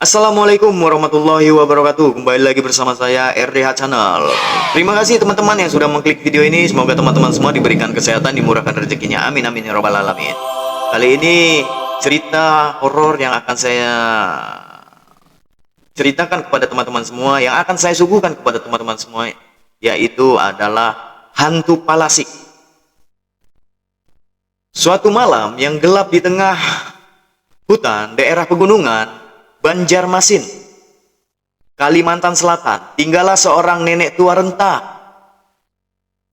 Assalamualaikum warahmatullahi wabarakatuh. Kembali lagi bersama saya RDH Channel. Terima kasih teman-teman yang sudah mengklik video ini. Semoga teman-teman semua diberikan kesehatan, dimurahkan rezekinya. Amin amin ya robbal alamin. Kali ini cerita horor yang akan saya ceritakan kepada teman-teman semua, yang akan saya suguhkan kepada teman-teman semua, yaitu adalah hantu Palasik. Suatu malam yang gelap di tengah hutan daerah pegunungan Banjarmasin, Kalimantan Selatan, tinggallah seorang nenek tua renta.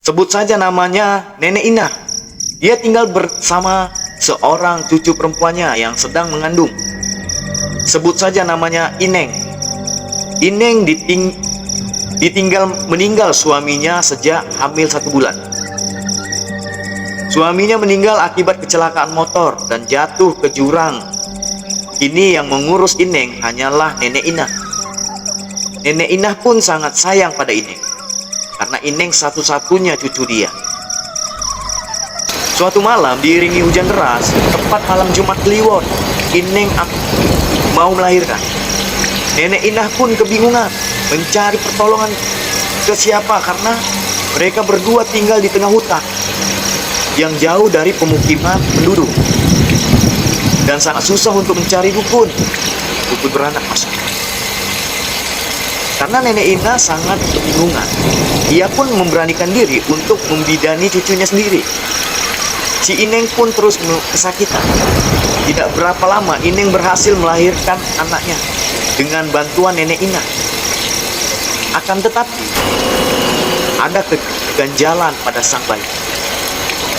Sebut saja namanya Nenek Inah. Dia tinggal bersama seorang cucu perempuannya yang sedang mengandung. Sebut saja namanya Ineng. Ineng meninggal suaminya sejak hamil 1 bulan. Suaminya meninggal akibat kecelakaan motor dan jatuh ke jurang. Ini yang mengurus Ineng hanyalah Nenek Inah. Nenek Inah pun sangat sayang pada Ineng, karena Ineng satu-satunya cucu dia. Suatu malam diiringi hujan deras, tepat malam Jumat Kliwon, Ineng mau melahirkan. Nenek Inah pun kebingungan mencari pertolongan ke siapa, karena mereka berdua tinggal di tengah hutan yang jauh dari pemukiman penduduk. Dan sangat susah untuk mencari dukun beranak maksudnya. Karena Nenek Inah sangat kebingungan, ia pun memberanikan diri untuk membidani cucunya sendiri. Si Ineng pun terus kesakitan. Tidak berapa lama Ineng berhasil melahirkan anaknya dengan bantuan Nenek Inah. Akan tetapi ada keganjalan pada sang bayi.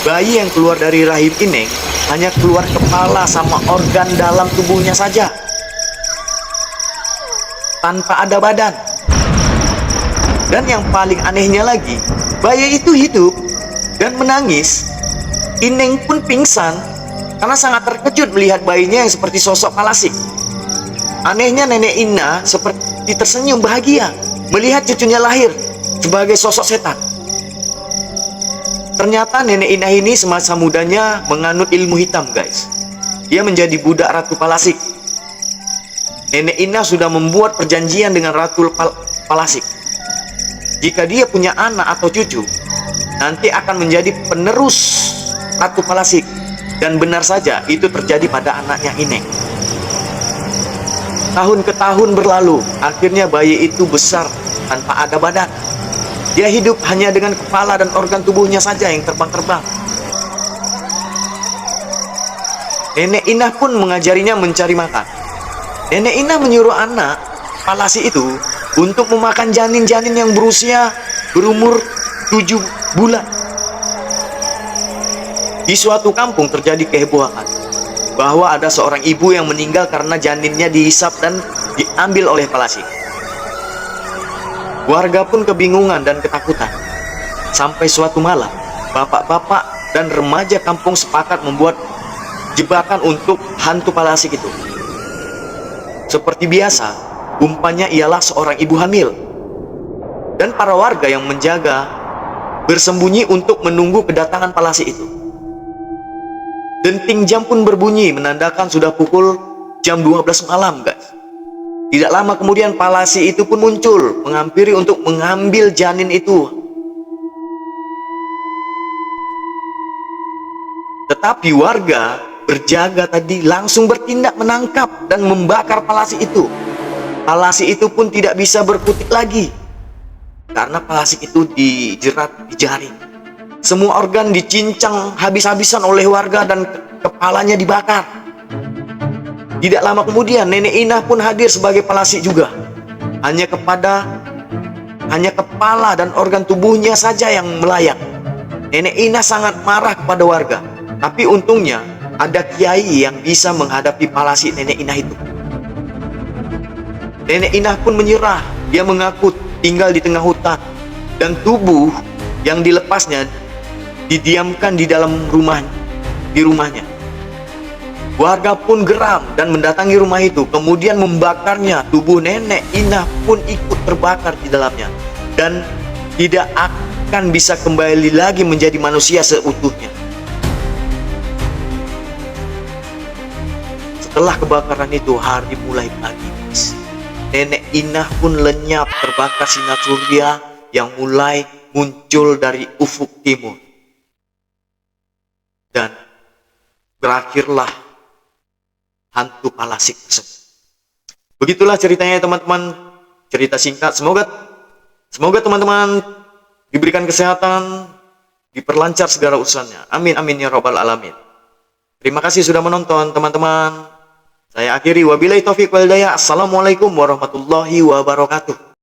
Bayi yang keluar dari rahim Ineng hanya keluar kepala sama organ dalam tubuhnya saja, tanpa ada badan. Dan yang paling anehnya lagi, bayi itu hidup dan menangis. Ineng pun pingsan karena sangat terkejut melihat bayinya yang seperti sosok Palasik. Anehnya Nenek Inah seperti tersenyum bahagia melihat cucunya lahir sebagai sosok setan. Ternyata Nenek Inah ini semasa mudanya menganut ilmu hitam, guys. Dia menjadi budak Ratu Palasik. Nenek Inah sudah membuat perjanjian dengan Ratu Palasik. Jika dia punya anak atau cucu, nanti akan menjadi penerus Ratu Palasik. Dan benar saja itu terjadi pada anaknya Ineng. Tahun ke tahun berlalu, akhirnya bayi itu besar tanpa ada badan. Dia hidup hanya dengan kepala dan organ tubuhnya saja yang terbang-terbang. Nenek Inah pun mengajarinya mencari makan. Nenek Inah menyuruh anak Palasik itu untuk memakan janin-janin yang berumur 7 bulan. Di suatu kampung terjadi kehebohan bahwa ada seorang ibu yang meninggal karena janinnya dihisap dan diambil oleh Palasik. Warga pun kebingungan dan ketakutan. Sampai suatu malam, bapak-bapak dan remaja kampung sepakat membuat jebakan untuk hantu Palasik itu. Seperti biasa, umpannya ialah seorang ibu hamil. Dan para warga yang menjaga bersembunyi untuk menunggu kedatangan Palasik itu. Denting jam pun berbunyi menandakan sudah pukul jam 12 malam, guys. Tidak lama kemudian Palasik itu pun muncul, menghampiri untuk mengambil janin itu. Tetapi warga berjaga tadi langsung bertindak menangkap dan membakar Palasik itu. Palasik itu pun tidak bisa berkutik lagi, karena Palasik itu dijerat di jaring. Semua organ dicincang habis-habisan oleh warga dan kepalanya dibakar. Tidak lama kemudian Nenek Inah pun hadir sebagai Palasik juga. Hanya kepala dan organ tubuhnya saja yang melayang. Nenek Inah sangat marah kepada warga. Tapi untungnya ada kiai yang bisa menghadapi Palasik Nenek Inah itu. Nenek Inah pun menyerah. Dia mengaku tinggal di tengah hutan dan tubuh yang dilepasnya didiamkan di dalam rumahnya. Warga pun geram dan mendatangi rumah itu, kemudian membakarnya. Tubuh Nenek Inah pun ikut terbakar di dalamnya dan tidak akan bisa kembali lagi menjadi manusia seutuhnya. Setelah kebakaran itu, hari mulai pagi, guys. Nenek Inah pun lenyap terbakar sinar surya yang mulai muncul dari ufuk timur. Dan berakhirlah hantu Palasik tersebut. Begitulah ceritanya teman-teman, cerita singkat. Semoga teman-teman diberikan kesehatan, diperlancar segala urusannya. Amin amin ya robbal alamin. Terima kasih sudah menonton teman-teman. Saya akhiri, wabillahi taufiq wal hidayah. Assalamualaikum warahmatullahi wabarakatuh.